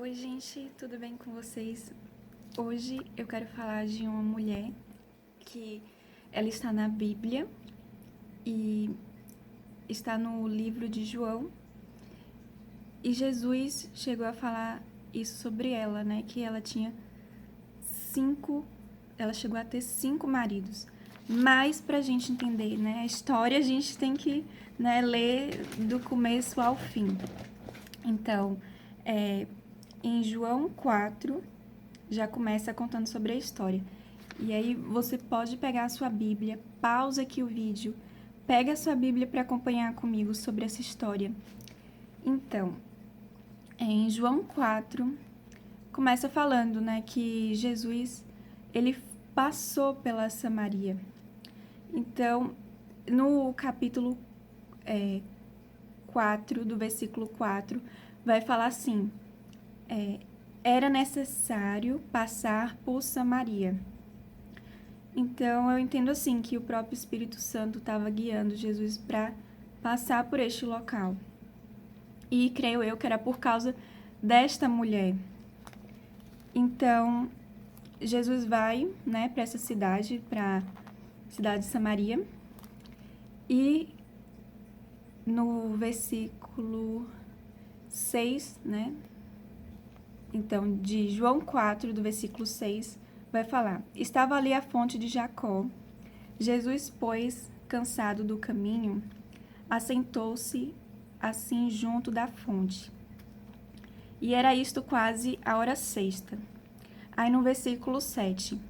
Oi, gente, tudo bem com vocês? Hoje eu quero falar de uma mulher que ela está na Bíblia e está no livro de João. E Jesus chegou a falar isso sobre ela, né? Que ela tinha ela chegou a ter 5 maridos. Mas pra gente entender, né, a história, a gente tem que, né, ler do começo ao fim. Então, em João 4, já começa contando sobre a história. E aí você pode pegar a sua Bíblia, pausa aqui o vídeo, pega a sua Bíblia para acompanhar comigo sobre essa história. Então, em João 4, começa falando, né, que Jesus, ele passou pela Samaria. Então, no capítulo 4, do versículo 4, vai falar assim: era necessário passar por Samaria. Então, eu entendo assim que o próprio Espírito Santo estava guiando Jesus para passar por este local. E creio eu que era por causa desta mulher. Então, Jesus vai, né, para essa cidade, para a cidade de Samaria. E no versículo 6, né? Então, de João 4, do versículo 6, vai falar: estava ali a fonte de Jacó. Jesus, pois, cansado do caminho, assentou-se assim junto da fonte. E era isto quase a hora sexta. Aí no versículo 7,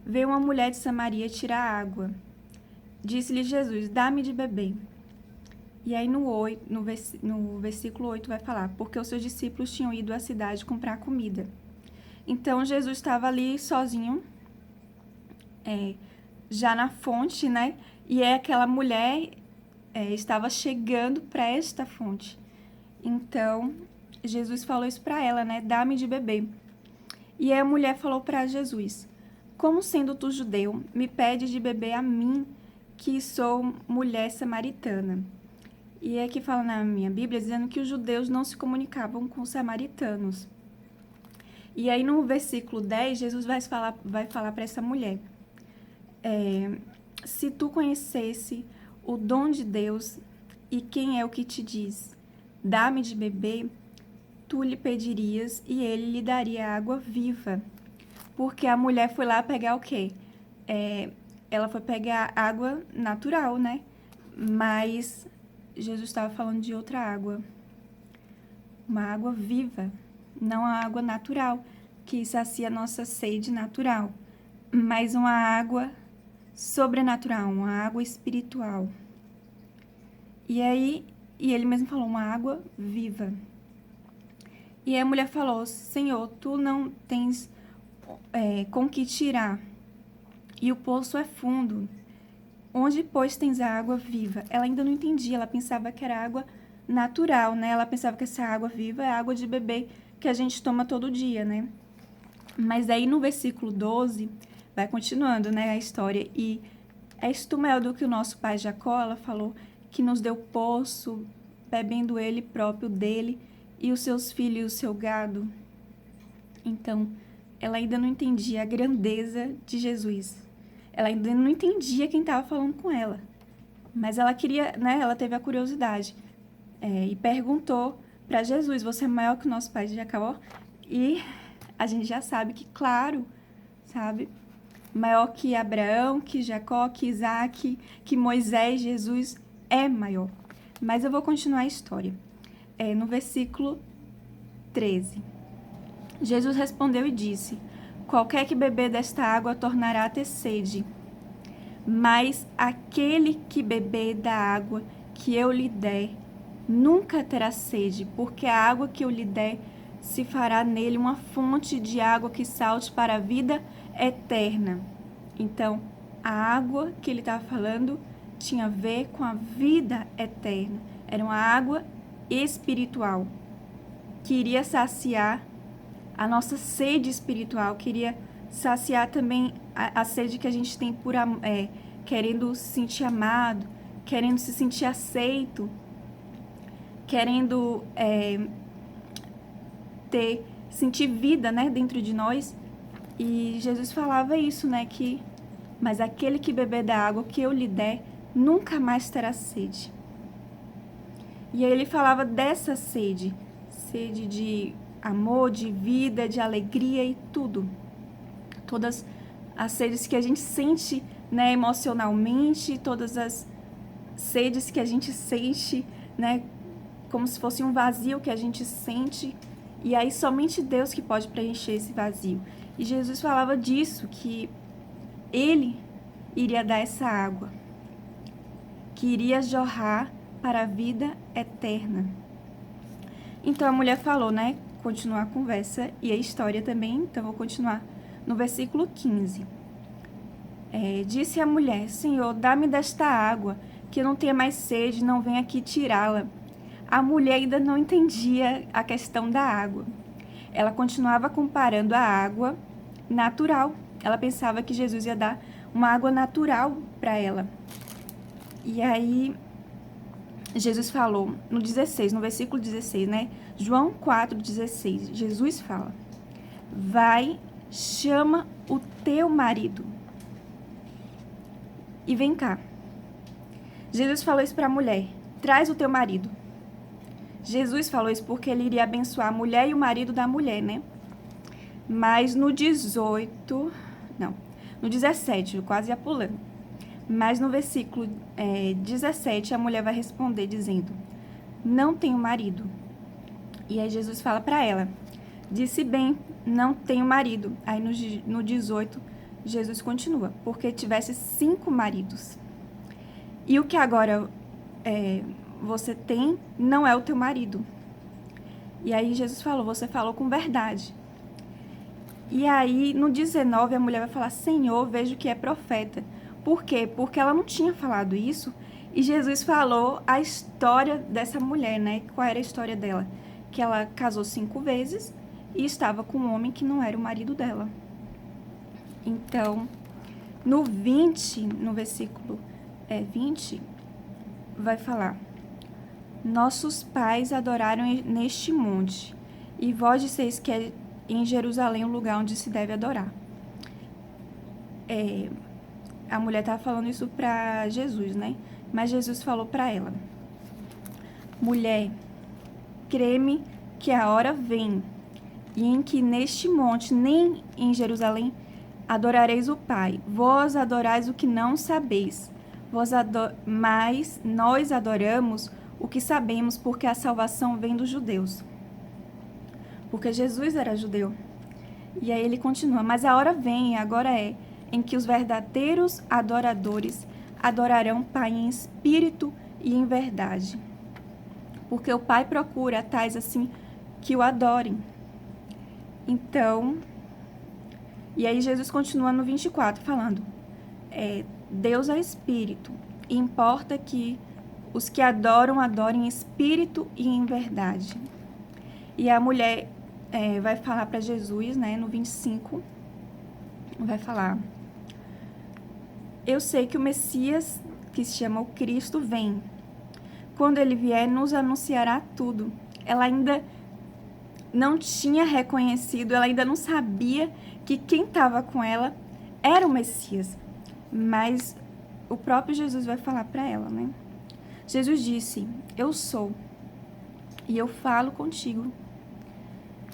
veio uma mulher de Samaria tirar água. Disse-lhe Jesus: dá-me de beber. E aí no versículo 8 vai falar: porque os seus discípulos tinham ido à cidade comprar comida. Então Jesus estava ali sozinho, já na fonte, né? E aquela mulher estava chegando para esta fonte. Então Jesus falou isso para ela, né? Dá-me de beber. E aí a mulher falou para Jesus: como sendo tu judeu, me pedes de beber a mim, que sou mulher samaritana? E aqui fala na minha Bíblia dizendo que os judeus não se comunicavam com os samaritanos. E aí no versículo 10, Jesus vai falar para essa mulher: se tu conhecesse o dom de Deus e quem é o que te diz, dá-me de beber, tu lhe pedirias e ele lhe daria água viva. Porque a mulher foi lá pegar o quê? Ela foi pegar água natural, né? Mas Jesus estava falando de outra água. Uma água viva, não a água natural, que sacia nossa sede natural, mas uma água sobrenatural, uma água espiritual. E ele mesmo falou, uma água viva. E aí a mulher falou: Senhor, tu não tens com que tirar, e o poço é fundo. Onde, pois, tens a água viva? Ela ainda não entendia, ela pensava que era água natural, né? Ela pensava que essa água viva é água de beber que a gente toma todo dia, né? Mas aí no versículo 12, vai continuando, né, a história. E és tu maior do que o nosso pai Jacó? Ela falou que nos deu poço, bebendo ele próprio dele, e os seus filhos e o seu gado. Então, ela ainda não entendia a grandeza de Jesus. Ela ainda não entendia quem estava falando com ela. Mas ela queria, né? Ela teve a curiosidade. E perguntou para Jesus: você é maior que o nosso pai de Jacó? E a gente já sabe que, claro, sabe? Maior que Abraão, que Jacó, que Isaac, que Moisés, Jesus é maior. Mas eu vou continuar a história. No versículo 13. Jesus respondeu e disse: qualquer que beber desta água tornará a ter sede. Mas aquele que beber da água que eu lhe der, nunca terá sede, porque a água que eu lhe der se fará nele uma fonte de água que salte para a vida eterna. Então, a água que ele estava falando tinha a ver com a vida eterna. Era uma água espiritual que iria saciar a nossa sede espiritual, queria saciar também a sede que a gente tem por querendo se sentir amado, querendo se sentir aceito, querendo ter sentir vida, né, dentro de nós. E Jesus falava isso, né, mas aquele que beber da água que eu lhe der, nunca mais terá sede. E aí ele falava dessa sede de amor, de vida, de alegria e tudo. Todas as sedes que a gente sente, né, emocionalmente, todas as sedes que a gente sente, né, como se fosse um vazio que a gente sente. E aí somente Deus que pode preencher esse vazio. E Jesus falava disso, que ele iria dar essa água, que iria jorrar para a vida eterna. Então a mulher falou, né? Continuar a conversa e a história também, então vou continuar no versículo 15. Disse a mulher: Senhor, dá-me desta água, que eu não tenha mais sede, não venha aqui tirá-la. A mulher ainda não entendia a questão da água. Ela continuava comparando a água natural. Ela pensava que Jesus ia dar uma água natural para ela. E aí, Jesus falou no 16, no versículo 16, né? João 4,16, Jesus fala: vai, chama o teu marido e vem cá. Jesus falou isso para a mulher: traz o teu marido. Jesus falou isso porque ele iria abençoar a mulher e o marido da mulher, né? Mas no 17, quase ia pulando. Mas no versículo 17, a mulher vai responder dizendo: não tenho marido. E aí Jesus fala para ela: disse bem, não tenho marido. Aí no 18, Jesus continua: porque tivesse 5 maridos. E o que agora você tem não é o teu marido. E aí Jesus falou: você falou com verdade. E aí no 19 a mulher vai falar: Senhor, vejo que é profeta. Por quê? Porque ela não tinha falado isso e Jesus falou a história dessa mulher, né? Qual era a história dela? Que ela casou 5 vezes e estava com um homem que não era o marido dela. Então, no 20, no versículo 20, vai falar: nossos pais adoraram neste monte, e vós disseis que é em Jerusalém o lugar onde se deve adorar. A mulher estava falando isso para Jesus, né? Mas Jesus falou para ela: mulher, crê-me que a hora vem, e em que neste monte, nem em Jerusalém, adorareis o Pai. Vós adorais o que não sabeis, mas nós adoramos o que sabemos, porque a salvação vem dos judeus. Porque Jesus era judeu. E aí ele continua: mas a hora vem, agora é, em que os verdadeiros adoradores adorarão o Pai em espírito e em verdade. Porque o Pai procura tais assim que o adorem. Então, e aí Jesus continua no 24 falando: Deus é espírito, e importa que os que adoram, adorem em espírito e em verdade. E a mulher vai falar para Jesus, né, no 25, vai falar: eu sei que o Messias, que se chama o Cristo, vem. Quando ele vier, nos anunciará tudo. Ela ainda não tinha reconhecido, ela ainda não sabia que quem estava com ela era o Messias. Mas o próprio Jesus vai falar para ela, né? Jesus disse: eu sou, e eu falo contigo.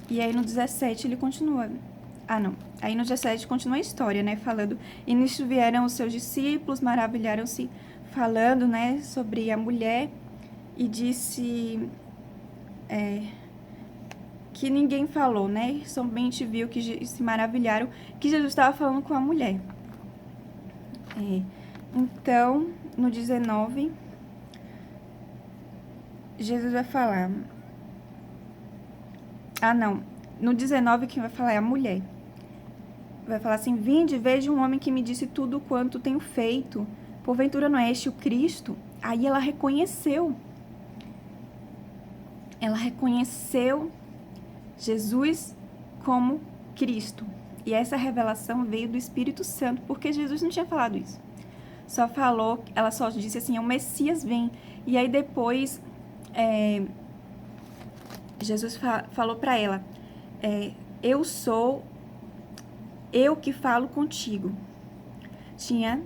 E aí no 17 ele continua. Aí no 17 continua a história, né? Falando: e nisto vieram os seus discípulos, maravilharam-se, falando, né, sobre a mulher, e disse que ninguém falou, né? Somente viu que se maravilharam que Jesus estava falando com a mulher. Então, no 19, Jesus vai falar... No 19 quem vai falar é a mulher. Vai falar assim: vinde, veja um homem que me disse tudo quanto tenho feito. Porventura não é este o Cristo? Aí ela reconheceu. Ela reconheceu Jesus como Cristo. E essa revelação veio do Espírito Santo, porque Jesus não tinha falado isso. Ela só disse assim: o Messias vem. E aí depois, Jesus falou para ela: eu sou eu que falo contigo. Tinha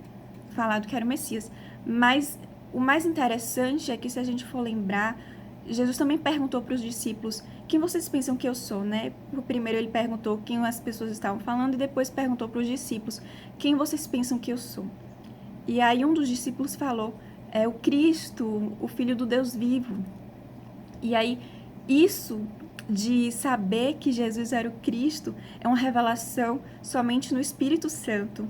falado que era o Messias. Mas o mais interessante é que, se a gente for lembrar, Jesus também perguntou para os discípulos: quem vocês pensam que eu sou, né? Primeiro ele perguntou quem as pessoas estavam falando e depois perguntou para os discípulos: quem vocês pensam que eu sou? E aí um dos discípulos falou: é o Cristo, o Filho do Deus vivo. E aí isso de saber que Jesus era o Cristo é uma revelação somente no Espírito Santo.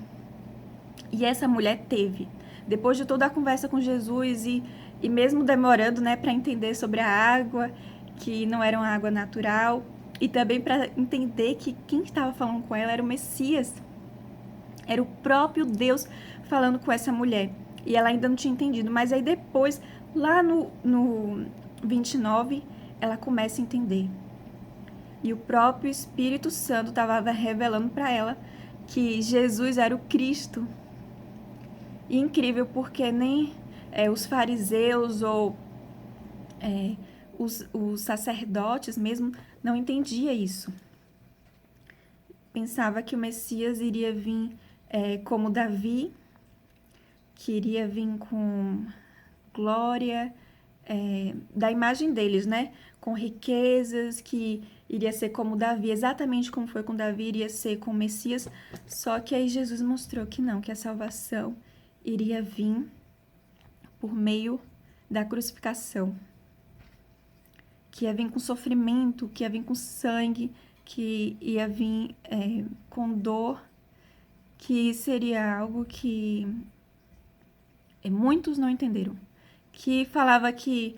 E essa mulher teve. Depois de toda a conversa com Jesus e mesmo demorando, né, para entender sobre a água, que não era uma água natural, e também para entender que quem estava falando com ela era o Messias, era o próprio Deus falando com essa mulher. E ela ainda não tinha entendido, mas aí depois, lá no 29, ela começa a entender. E o próprio Espírito Santo estava revelando para ela que Jesus era o Cristo. E incrível, porque nem os fariseus ou os sacerdotes mesmo não entendiam isso. Pensava que o Messias iria vir como Davi, que iria vir com glória, da imagem deles, né? Com riquezas, que iria ser como Davi, exatamente como foi com Davi, iria ser com o Messias. Só que aí Jesus mostrou que não, que a salvação iria vir por meio da crucificação, que ia vir com sofrimento, que ia vir com sangue, que ia vir com dor, que seria algo que muitos não entenderam. Que falava que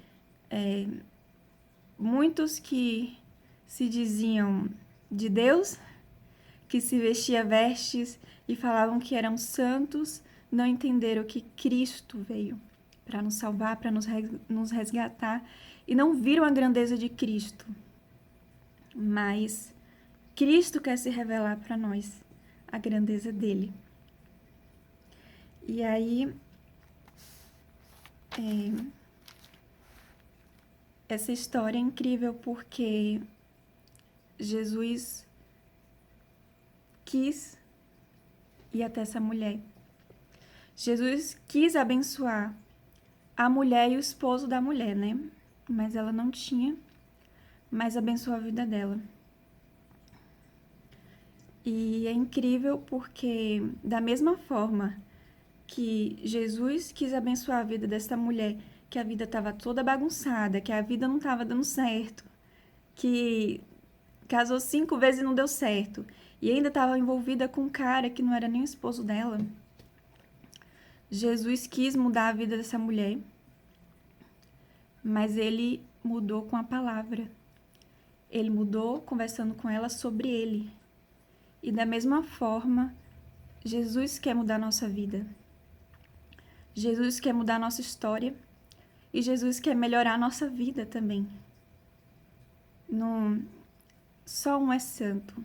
muitos que se diziam de Deus, que se vestia vestes e falavam que eram santos, não entenderam que Cristo veio para nos salvar, para nos resgatar, e não viram a grandeza de Cristo. Mas Cristo quer se revelar para nós, a grandeza dele. E aí, essa história é incrível porque Jesus quis ir até essa mulher. Jesus quis abençoar a mulher e o esposo da mulher, né? Mas ela não tinha mais abençoou a vida dela. E é incrível porque, da mesma forma que Jesus quis abençoar a vida dessa mulher, que a vida estava toda bagunçada, que a vida não estava dando certo, que casou 5 vezes e não deu certo, e ainda estava envolvida com um cara que não era nem o esposo dela. Jesus quis mudar a vida dessa mulher, mas ele mudou com a palavra. Ele mudou conversando com ela sobre ele. E da mesma forma, Jesus quer mudar a nossa vida. Jesus quer mudar a nossa história. E Jesus quer melhorar a nossa vida também. Só um é santo,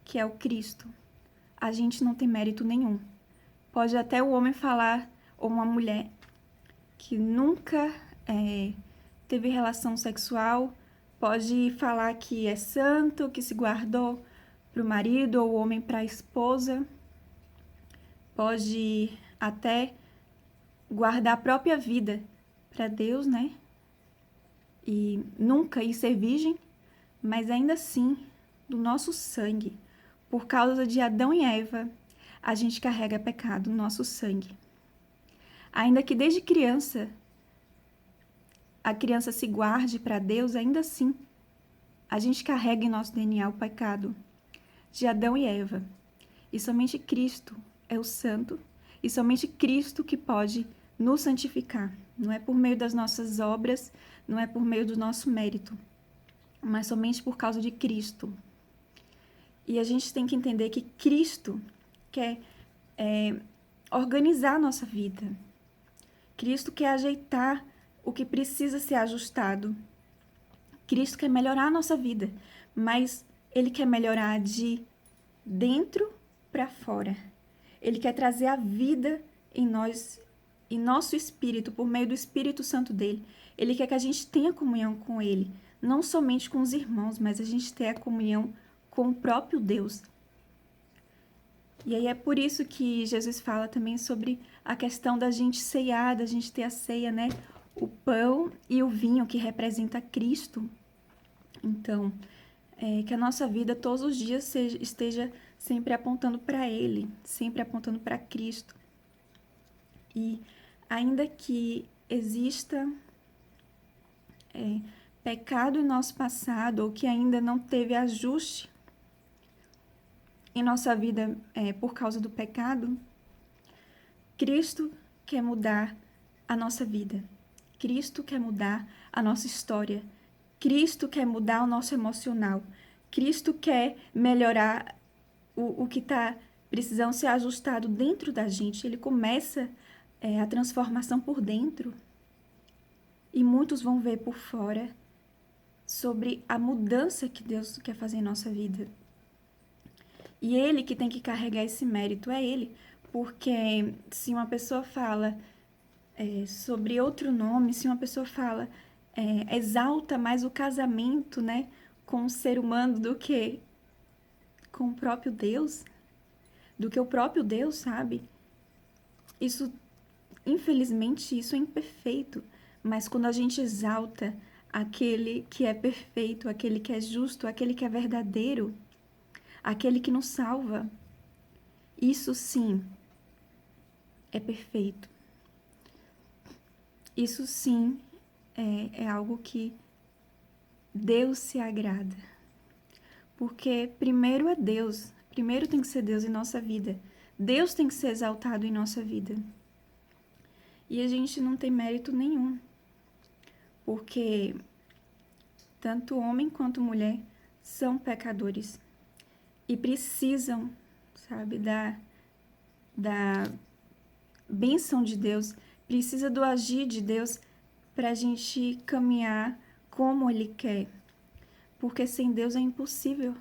que é o Cristo. A gente não tem mérito nenhum. Pode até o homem falar, ou uma mulher, que nunca teve relação sexual, pode falar que é santo, que se guardou para o marido, ou o homem para a esposa, pode até guardar a própria vida para Deus, né? E nunca ir ser virgem, mas ainda assim, do nosso sangue, por causa de Adão e Eva, a gente carrega pecado no nosso sangue. Ainda que desde criança a criança se guarde para Deus, ainda assim a gente carrega em nosso DNA o pecado de Adão e Eva. E somente Cristo é o santo, e somente Cristo que pode nos santificar. Não é por meio das nossas obras, não é por meio do nosso mérito, mas somente por causa de Cristo. E a gente tem que entender que Cristo quer organizar a nossa vida. Cristo quer ajeitar o que precisa ser ajustado. Cristo quer melhorar a nossa vida, mas Ele quer melhorar de dentro para fora. Ele quer trazer a vida em nós, em nosso espírito, por meio do Espírito Santo dele. Ele quer que a gente tenha comunhão com Ele, não somente com os irmãos, mas a gente ter a comunhão com o próprio Deus. E aí é por isso que Jesus fala também sobre a questão da gente ceiar, da gente ter a ceia, né? O pão e o vinho que representa Cristo. Então, que a nossa vida todos os dias esteja sempre apontando para Ele, sempre apontando para Cristo. E ainda que exista pecado em nosso passado, ou que ainda não teve ajuste em nossa vida por causa do pecado, Cristo quer mudar a nossa vida. Cristo quer mudar a nossa história. Cristo quer mudar o nosso emocional. Cristo quer melhorar o que está precisando ser ajustado dentro da gente. Ele começa a transformação por dentro. E muitos vão ver por fora sobre a mudança que Deus quer fazer em nossa vida. E Ele que tem que carregar esse mérito, é Ele. Porque se uma pessoa fala sobre outro nome, se uma pessoa fala, exalta mais o casamento, né, com o ser humano do que com o próprio Deus, do que o próprio Deus, sabe? Isso, infelizmente, isso é imperfeito. Mas quando a gente exalta aquele que é perfeito, aquele que é justo, aquele que é verdadeiro, aquele que nos salva, isso sim é perfeito. Isso sim é algo que Deus se agrada. Porque primeiro é Deus, primeiro tem que ser Deus em nossa vida. Deus tem que ser exaltado em nossa vida. E a gente não tem mérito nenhum. Porque tanto homem quanto mulher são pecadores. E precisam, sabe, da bênção de Deus, precisa do agir de Deus para a gente caminhar como Ele quer. Porque sem Deus é impossível.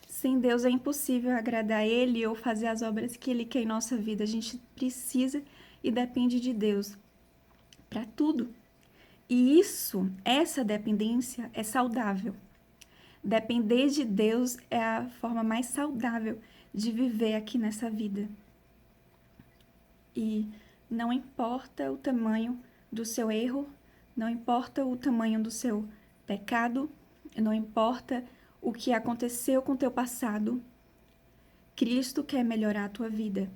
Sem Deus é impossível agradar Ele ou fazer as obras que Ele quer em nossa vida. A gente precisa e depende de Deus para tudo. E essa dependência é saudável. Depender de Deus é a forma mais saudável de viver aqui nessa vida. E não importa o tamanho do seu erro, não importa o tamanho do seu pecado, não importa o que aconteceu com o teu passado, Cristo quer melhorar a tua vida.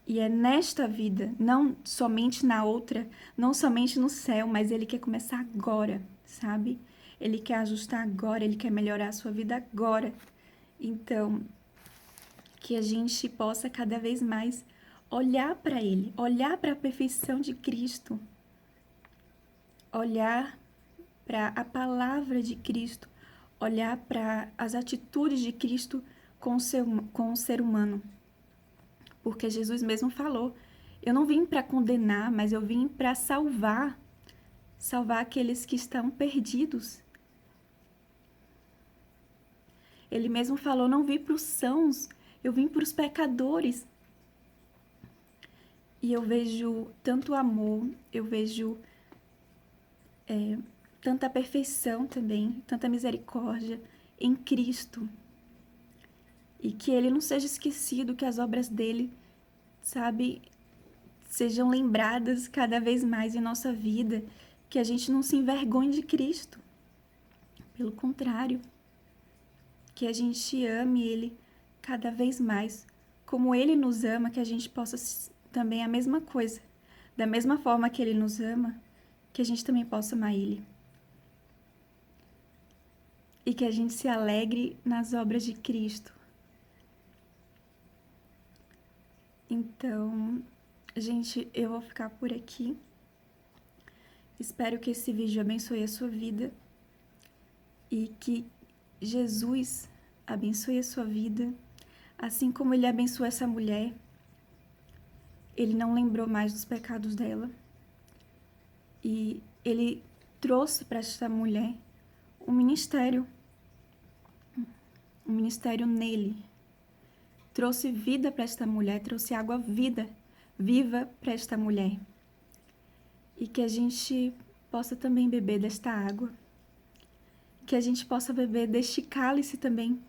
E é nesta vida, não somente na outra, não somente no céu, mas Ele quer começar agora, sabe? Ele quer ajustar agora, Ele quer melhorar a sua vida agora. Então, que a gente possa cada vez mais olhar para Ele, olhar para a perfeição de Cristo, olhar para a palavra de Cristo, olhar para as atitudes de Cristo com o ser humano. Porque Jesus mesmo falou, eu não vim para condenar, mas eu vim para salvar aqueles que estão perdidos. Ele mesmo falou, não vim para os sãos, eu vim para os pecadores. E eu vejo tanto amor, eu vejo tanta perfeição também, tanta misericórdia em Cristo. E que Ele não seja esquecido, que as obras dele, sabe, sejam lembradas cada vez mais em nossa vida, que a gente não se envergonhe de Cristo. Pelo contrário, que a gente ame Ele cada vez mais, como Ele nos ama, que a gente possa também a mesma coisa. Da mesma forma que Ele nos ama, que a gente também possa amar Ele. E que a gente se alegre nas obras de Cristo. Então, gente, eu vou ficar por aqui. Espero que esse vídeo abençoe a sua vida e que Jesus abençoe a sua vida, assim como Ele abençoou essa mulher. Ele não lembrou mais dos pecados dela e Ele trouxe para esta mulher um ministério nele. Trouxe vida para esta mulher, trouxe água viva para esta mulher. E que a gente possa também beber desta água. que a gente possa beber deste cálice também,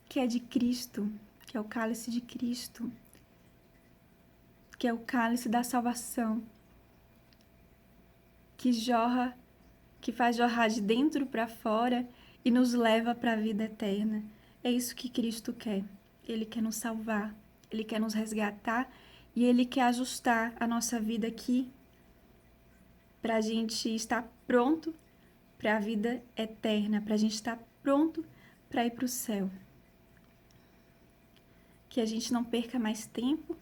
que é de Cristo, que é o cálice de Cristo, que é o cálice da salvação, que jorra, que faz jorrar de dentro para fora e nos leva para a vida eterna. É isso que Cristo quer. Ele quer nos salvar, Ele quer nos resgatar e Ele quer ajustar a nossa vida aqui para a gente estar pronto para a vida eterna, para a gente estar pronto para ir para o céu. Que a gente não perca mais tempo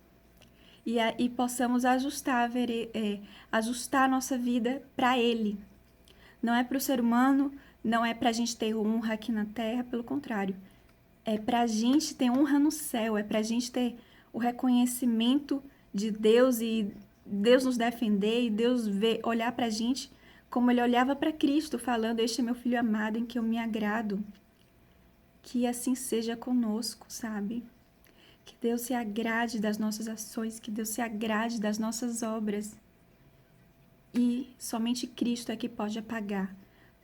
e possamos ajustar a nossa vida para Ele. Não é para o ser humano, não é para a gente ter honra aqui na terra, pelo contrário. É para a gente ter honra no céu, é para a gente ter o reconhecimento de Deus e Deus nos defender e Deus olhar para a gente como Ele olhava para Cristo, falando: este é meu filho amado em que eu me agrado. Que assim seja conosco, sabe? Que Deus se agrade das nossas ações, que Deus se agrade das nossas obras. E somente Cristo é que pode apagar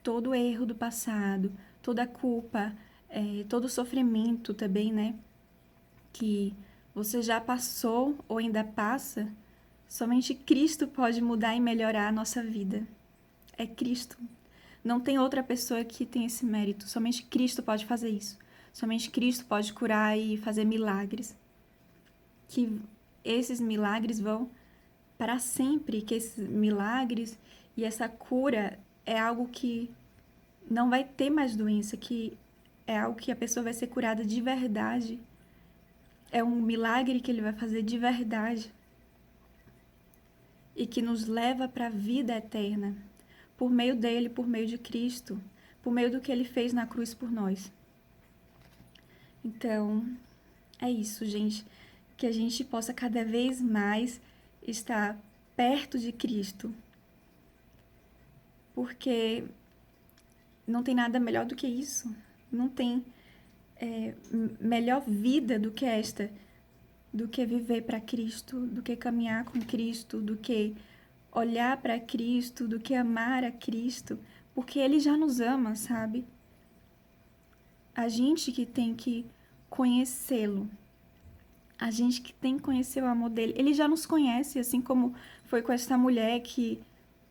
todo o erro do passado, toda a culpa, todo o sofrimento também, né? Que você já passou ou ainda passa. Somente Cristo pode mudar e melhorar a nossa vida. É Cristo. Não tem outra pessoa que tem esse mérito. Somente Cristo pode fazer isso. Somente Cristo pode curar e fazer milagres. Que esses milagres vão para sempre, que esses milagres e essa cura é algo que não vai ter mais doença, que é algo que a pessoa vai ser curada de verdade. É um milagre que Ele vai fazer de verdade e que nos leva para a vida eterna, por meio dele, por meio de Cristo, por meio do que Ele fez na cruz por nós. Então, é isso, gente. Que a gente possa cada vez mais estar perto de Cristo. Porque não tem nada melhor do que isso. Não tem melhor vida do que esta. Do que viver para Cristo, do que caminhar com Cristo, do que olhar para Cristo, do que amar a Cristo. Porque Ele já nos ama, sabe? A gente que tem que conhecê-lo. A gente que tem que conhecer o amor dele. Ele já nos conhece, assim como foi com esta mulher que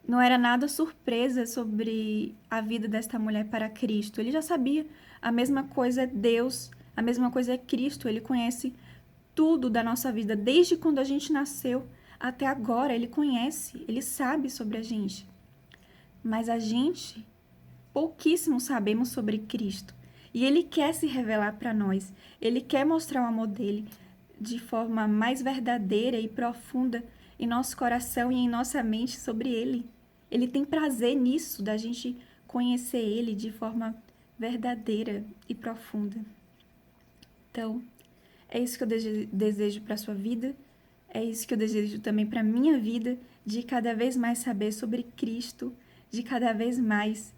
não era nada surpresa sobre a vida desta mulher para Cristo. Ele já sabia. A mesma coisa é Deus, a mesma coisa é Cristo. Ele conhece tudo da nossa vida, desde quando a gente nasceu até agora. Ele conhece, ele sabe sobre a gente. Mas a gente pouquíssimo sabemos sobre Cristo. E Ele quer se revelar para nós. Ele quer mostrar o amor dele de forma mais verdadeira e profunda em nosso coração e em nossa mente sobre Ele. Ele tem prazer nisso, da gente conhecer Ele de forma verdadeira e profunda. Então, é isso que eu desejo para a sua vida, é isso que eu desejo também para a minha vida, de cada vez mais saber sobre Cristo, de cada vez mais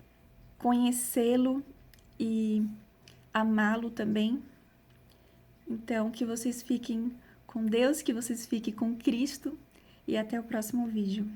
conhecê-lo e amá-lo também. Então, que vocês fiquem com Deus, que vocês fiquem com Cristo e até o próximo vídeo.